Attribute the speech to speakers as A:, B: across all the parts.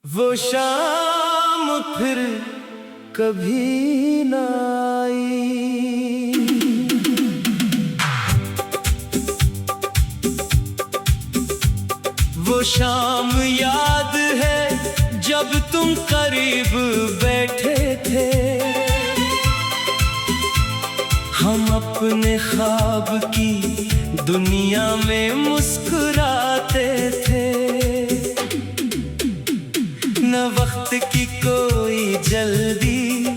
A: वो शाम फिर कभी ना आई। वो शाम याद है जब तुम करीब बैठे थे, हम अपने ख्वाब की दुनिया में मुस्कुराते थे। न वक्त की कोई जल्दी,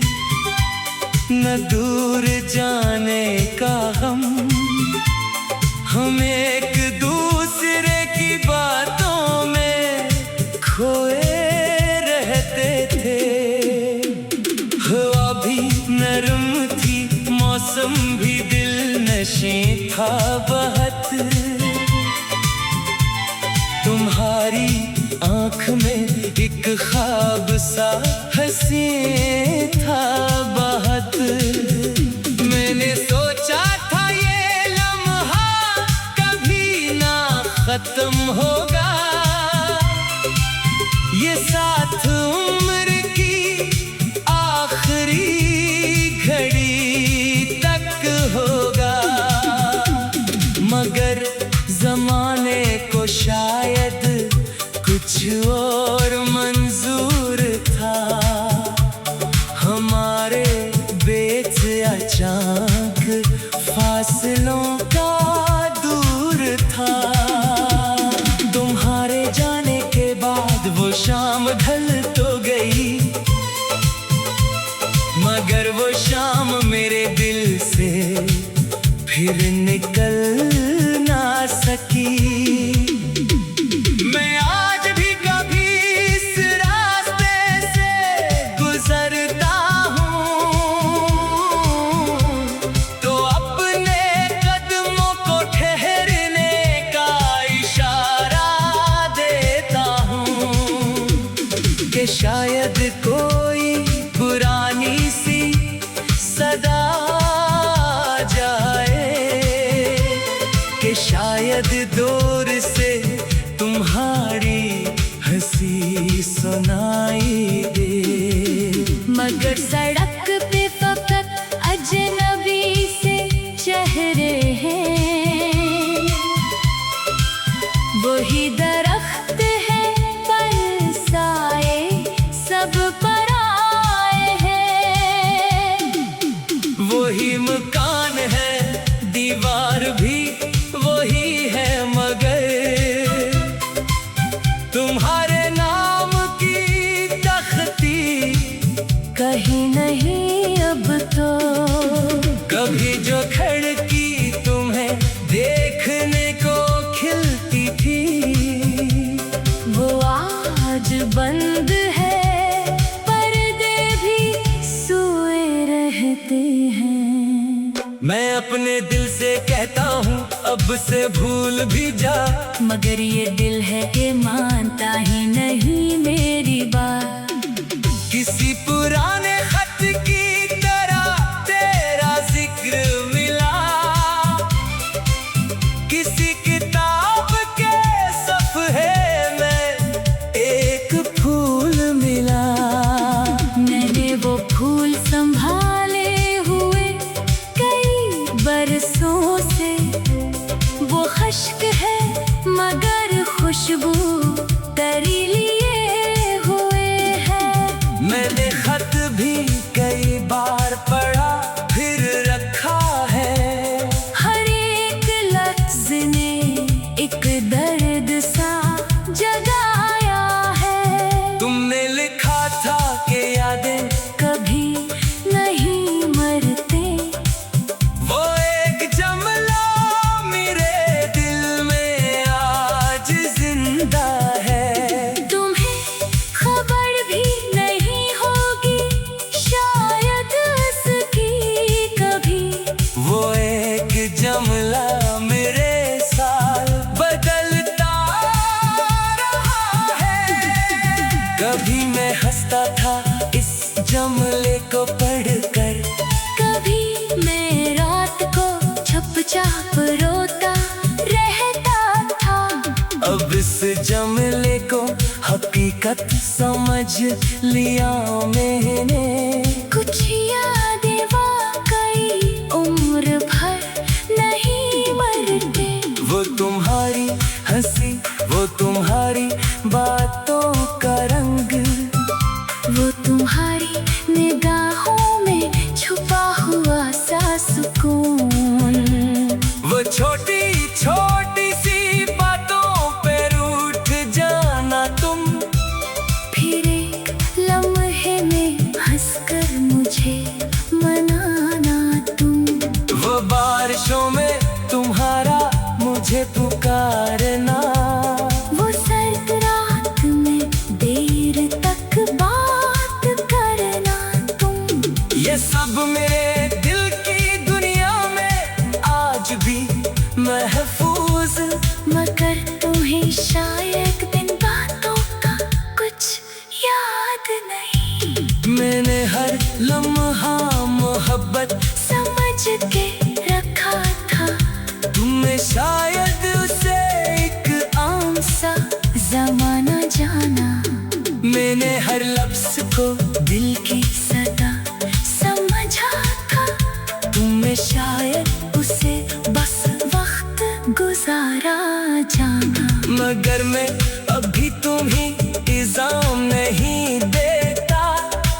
A: न दूर जाने का गम, हम एक दूसरे की बातों में खोए रहते थे। हवा भी नरम थी, मौसम भी दिलनशी था बहुत। तुम्हारी आँख में एक ख्वाब सा हंसी था बहुत। मैंने सोचा था ये लम्हा कभी ना खत्म होगा, ये साथ उम्र की आखिरी घड़ी तक होगा। मगर ज़माने को शायद कुछ और मंजूर था, हमारे बीच अचानक फासलों का दूर था। तुम्हारे जाने के बाद वो शाम ढल तो गई, मगर वो शाम मेरे दिल से फिर निकल ना सकी। शायद कोई पुरानी सी सदा जाए, कि शायद दूर से तुम्हारी हंसी सुनाई दे।
B: मगर सड़क पे फकत अजनबी से चेहरे हैं, वही दरख्त है पर साए सब पर आए हैं।
A: वही मकान है, दीवार भी वही है, मगर तुम्हारे नाम की तख्ती
B: कहीं नहीं अब तो।
A: कभी जो खिड़की तुम्हें देखने को खिलती थी,
B: वो आज बंद है,
A: मैं अपने दिल से कहता हूँ अब से भूल भी जा।
B: मगर ये दिल है कि मानता ही नहीं मेरी बात।
A: किसी पुराने खत की तरह तेरा जिक्र मिला, किसी किताब के सफ़हे में एक फूल मिला।
B: मैंने वो फूल संभाले बरसों से, वो खश्क है मगर खुशबू तेरी लिए हुए है।
A: मैंने खत भी कई बार पढ़ा फिर रखा है,
B: हर एक लफ्ज़ ने एक दर्द सा जगाया है।
A: तुमने लिखा था कि यादें
B: कभी नहीं मरते,
A: जमला मेरे साल बदलता रहा है। कभी मैं हंसता था इस जमले को पढ़कर,
B: कभी मैं रात को चुपचाप रोता रहता था।
A: अब इस जमले को हकीकत हकीकत समझ लिया मैंने।
B: कुछ यादें वाकई उम्र भर नहीं मरते।
A: वो तुम्हारी हंसी, वो तुम्हारी बातों का रंग,
B: वो तुम्हारी निगाहों में छुपा हुआ सा सुकून।
A: वो छोटी छोटी सी बातों पे रूठ जाना तुम,
B: फिर एक लम्हे में हंसकर मुझे मनाना तुम।
A: वो बारिशों में तुम्हारा मुझे पुकारना,
B: वो सर्द रात में देर तक बात करना तुम।
A: ये सब मेरे दिल की दुनिया में आज भी महफूज।
B: मगर तुम्हें शायद इन बातों का कुछ याद नहीं।
A: मैंने हर लम्हा मोहब्बत
B: समझ के रखा था,
A: तुम्हें शायद उसे एक
B: आम सा जमाना जाना।
A: मैंने हर लफ्ज को
B: दिल की सदा समझा था,
A: तुम्हें शायद
B: उसे बस वक्त गुजारा जाना।
A: मगर मैं अभी तुम्हें इल्जाम नहीं देता।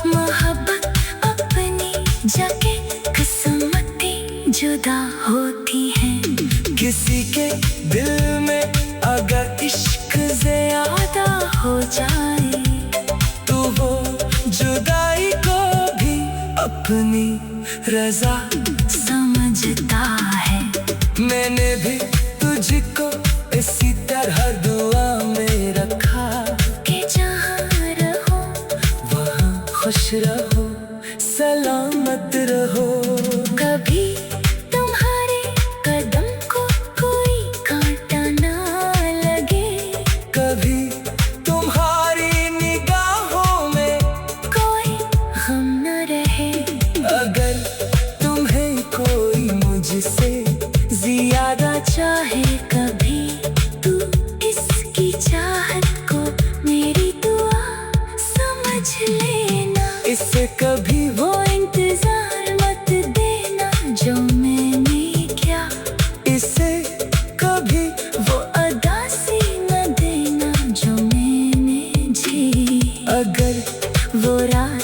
B: मोहब्बत अपनी जगह, किस्मतें जुदा होती हैं।
A: किसी के दिल में अगर इश्क ज़्यादा
B: हो जाए
A: तो वो जुदाई को भी अपनी रजा
B: समझता है।
A: मैंने भी तुझको इसी तरह दुआ में रखा
B: कि जहाँ रहो
A: वहाँ खुश रहो, सलामत रहो।
B: कभी तुम्हारे कदम को कोई कांटा ना लगे,
A: कभी तुम्हारी निगाहों में
B: कोई गम न रहे।
A: अगर तुम्हें कोई मुझसे ज्यादा
B: चाहे कभी तू इसकी चाहत को मेरी दुआ समझ लेना।
A: इससे कभी
B: वो इंतजार मत देना जो मैंने किया,
A: इसे कभी
B: वो अदा सी न देना जो मैंने जी।
A: अगर
B: वो रात